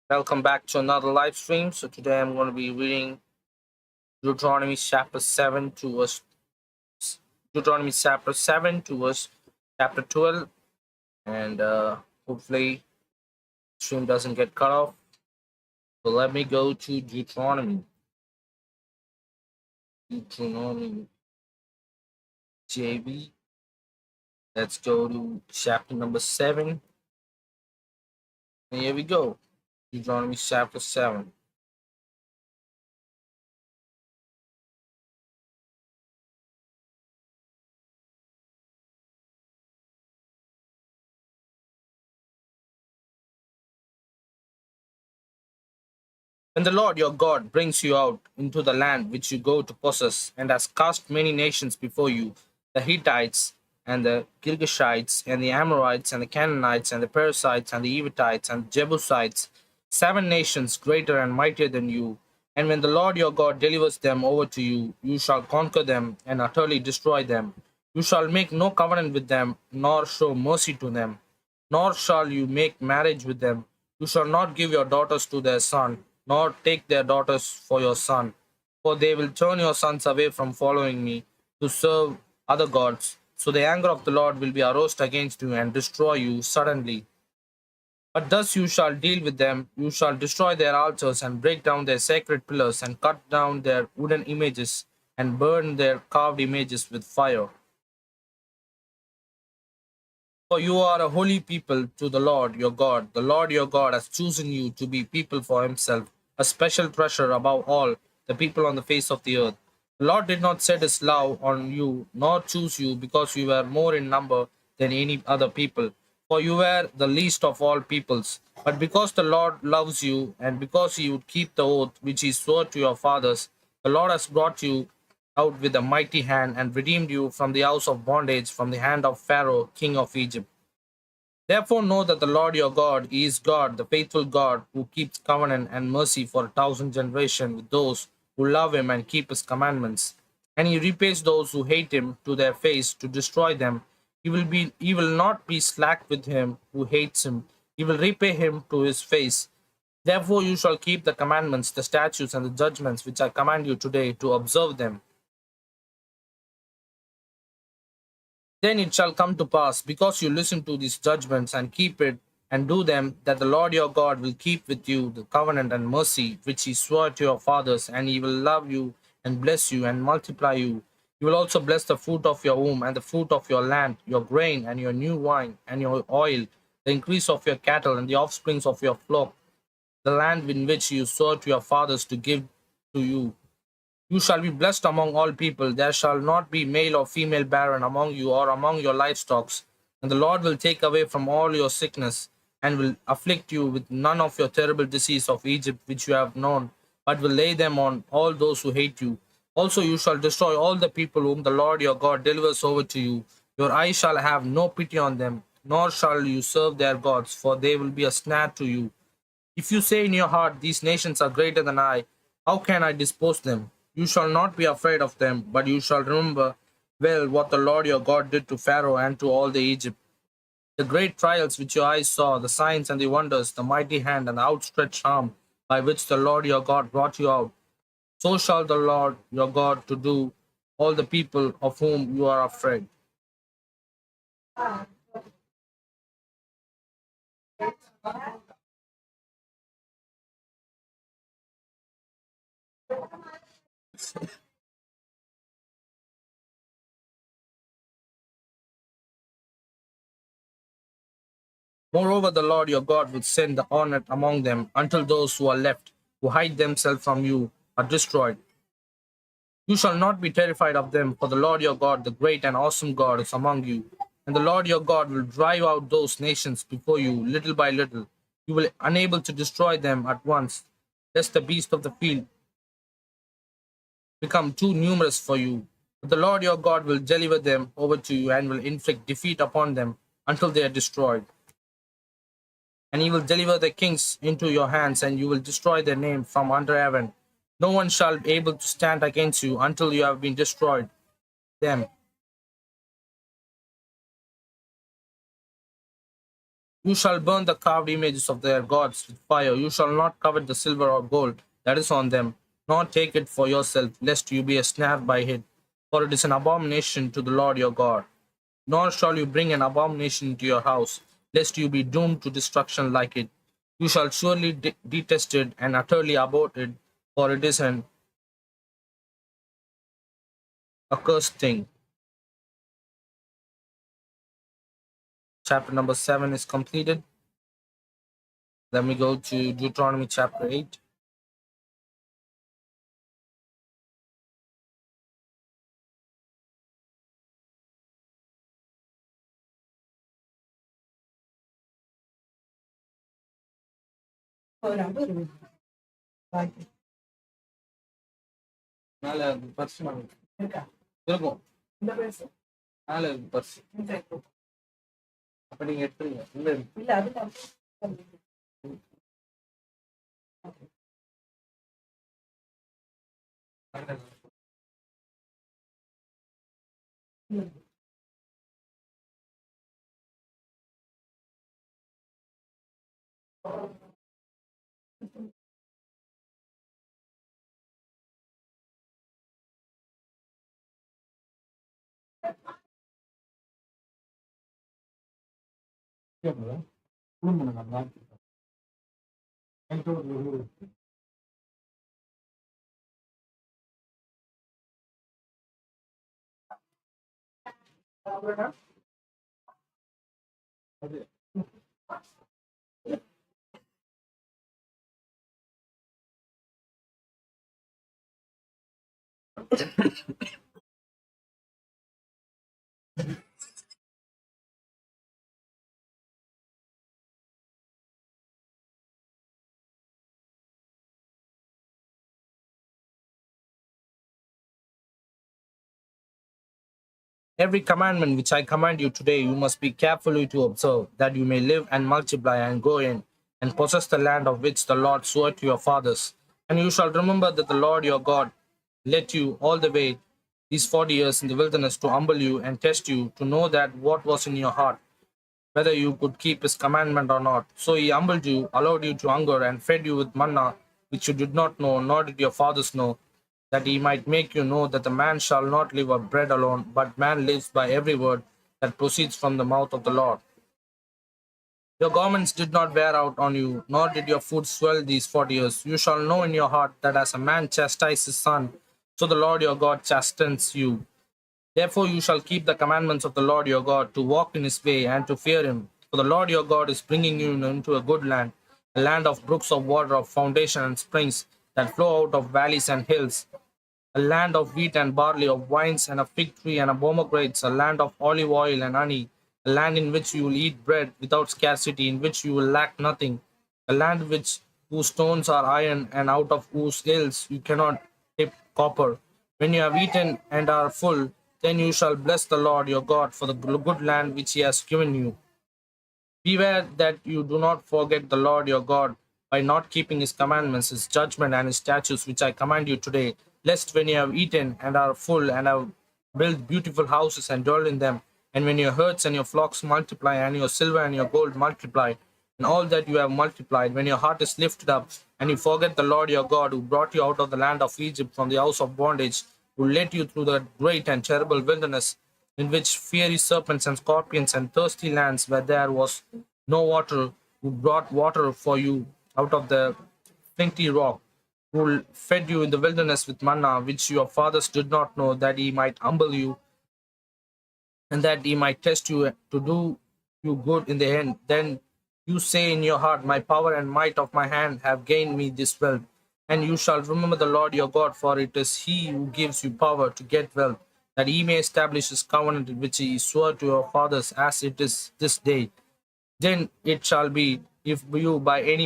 Welcome back to another live stream. So today I'm going to be reading Deuteronomy chapter 7 to verse Deuteronomy chapter 7 to verse chapter 12, and hopefully stream doesn't get cut off. So let me go to Deuteronomy JB. Let's go to chapter number 7. And here we go. Deuteronomy chapter 7. When the Lord your God brings you out into the land which you go to possess, and has cast many nations before you, the Hittites, and the Girgashites, and the Amorites, and the Canaanites, and the Perizzites, and the Evitites, and the Jebusites, 7 nations greater and mightier than you. And when the Lord your God delivers them over to you, you shall conquer them and utterly destroy them. You shall make no covenant with them, nor show mercy to them, nor shall you make marriage with them. You shall not give your daughters to their son, nor take their daughters for your son, for they will turn your sons away from following me to serve other gods. So the anger of the Lord will be aroused against you and destroy you suddenly. But thus you shall deal with them. You shall destroy their altars and break down their sacred pillars and cut down their wooden images and burn their carved images with fire. For you are a holy people to the Lord your God. The Lord your God has chosen you to be people for himself, a special treasure above all the people on the face of the earth. The Lord did not set his love on you, nor choose you, because you were more in number than any other people, for you were the least of all peoples. But because the Lord loves you, and because you would keep the oath which he swore to your fathers, the Lord has brought you out with a mighty hand and redeemed you from the house of bondage, from the hand of Pharaoh, king of Egypt. Therefore, know that the Lord your God is God, the faithful God, who keeps covenant and mercy for 1,000 generations with those who love him and keep his commandments. And he repays those who hate him to their face to destroy them. He will not be slack with him who hates him. He will repay him to his face. Therefore you shall keep the commandments, the statutes, and the judgments which I command you today to observe them. Then it shall come to pass, because you listen to these judgments and keep it and do them, that the Lord your God will keep with you the covenant and mercy which he swore to your fathers, and he will love you and bless you and multiply you. He will also bless the fruit of your womb and the fruit of your land, your grain and your new wine and your oil, the increase of your cattle and the offsprings of your flock, the land in which you swore to your fathers to give to you. You shall be blessed among all people. There shall not be male or female barren among you or among your livestock. And the Lord will take away from all your sickness, and will afflict you with none of your terrible disease of Egypt which you have known, but will lay them on all those who hate you. Also you shall destroy all the people whom the Lord your God delivers over to you. Your eyes shall have no pity on them, nor shall you serve their gods, for they will be a snare to you. If you say in your heart, these nations are greater than I, how can I dispose them? You shall not be afraid of them, but you shall remember well what the Lord your God did to Pharaoh and to all the Egypt. The great trials which your eyes saw, the signs and the wonders, the mighty hand and the outstretched arm by which the Lord your God brought you out. So shall the Lord your God to do all the people of whom you are afraid. Moreover, the Lord your God will send the hornet among them until those who are left, who hide themselves from you, are destroyed. You shall not be terrified of them, for the Lord your God, the great and awesome God, is among you. And the Lord your God will drive out those nations before you, little by little. You will be unable to destroy them at once, lest the beasts of the field become too numerous for you. But the Lord your God will deliver them over to you and will inflict defeat upon them until they are destroyed. And he will deliver the kings into your hands, and you will destroy their name from under heaven. No one shall be able to stand against you until you have been destroyed them. You shall burn the carved images of their gods with fire. You shall not covet the silver or gold that is on them, nor take it for yourself, lest you be ensnared by it. For it is an abomination to the Lord your God. Nor shall you bring an abomination into your house, lest you be doomed to destruction like it. You shall surely detest it and utterly abhor it, for it is an accursed thing. Chapter number 7 is completed. Then we go to Deuteronomy chapter 8. மேல purse இருக்கும் மேல purse அப்ப நீங்க எடுத்துருங்க Every commandment which I command you today, you must be carefully to observe, that you may live and multiply and go in and possess the land of which the Lord swore to your fathers. And you shall remember that the Lord your God led you all the way these 40 years in the wilderness to humble you and test you, to know that what was in your heart, whether you could keep his commandment or not. So he humbled you, allowed you to hunger, and fed you with manna, which you did not know, nor did your fathers know, that he might make you know that the man shall not live of bread alone, but man lives by every word that proceeds from the mouth of the Lord. Your garments did not wear out on you, nor did your foot swell these 40 years. You shall know in your heart that as a man chastises his son, so the Lord your God chastens you. Therefore you shall keep the commandments of the Lord your God, to walk in his way and to fear him. For the Lord your God is bringing you into a good land, a land of brooks of water, of fountain and springs that flow out of valleys and hills, a land of wheat and barley, of wines and a fig tree and a pomegranates, a land of olive oil and honey, a land in which you will eat bread without scarcity, in which you will lack nothing, a land which whose stones are iron, and out of whose hills you cannot tip copper. When you have eaten and are full, then you shall bless the Lord your God for the good land which he has given you. Beware that you do not forget the Lord your God by not keeping his commandments, his judgment, and his statutes, which I command you today, lest when you have eaten and are full, and have built beautiful houses and dwell in them, and when your herds and your flocks multiply, and your silver and your gold multiply, and all that you have multiplied, when your heart is lifted up, and you forget the Lord your God, who brought you out of the land of Egypt from the house of bondage, who led you through the great and terrible wilderness, in which fiery serpents and scorpions and thirsty lands where there was no water, who brought water for you out of the flinty rock, who fed you in the wilderness with manna, which your fathers did not know, that he might humble you, and that he might test you to do you good in the end. Then you say in your heart, my power and might of my hand have gained me this wealth. And you shall remember the Lord your God, for it is he who gives you power to get wealth, that he may establish his covenant which he swore to your fathers, as it is this day. Then it shall be, if you by any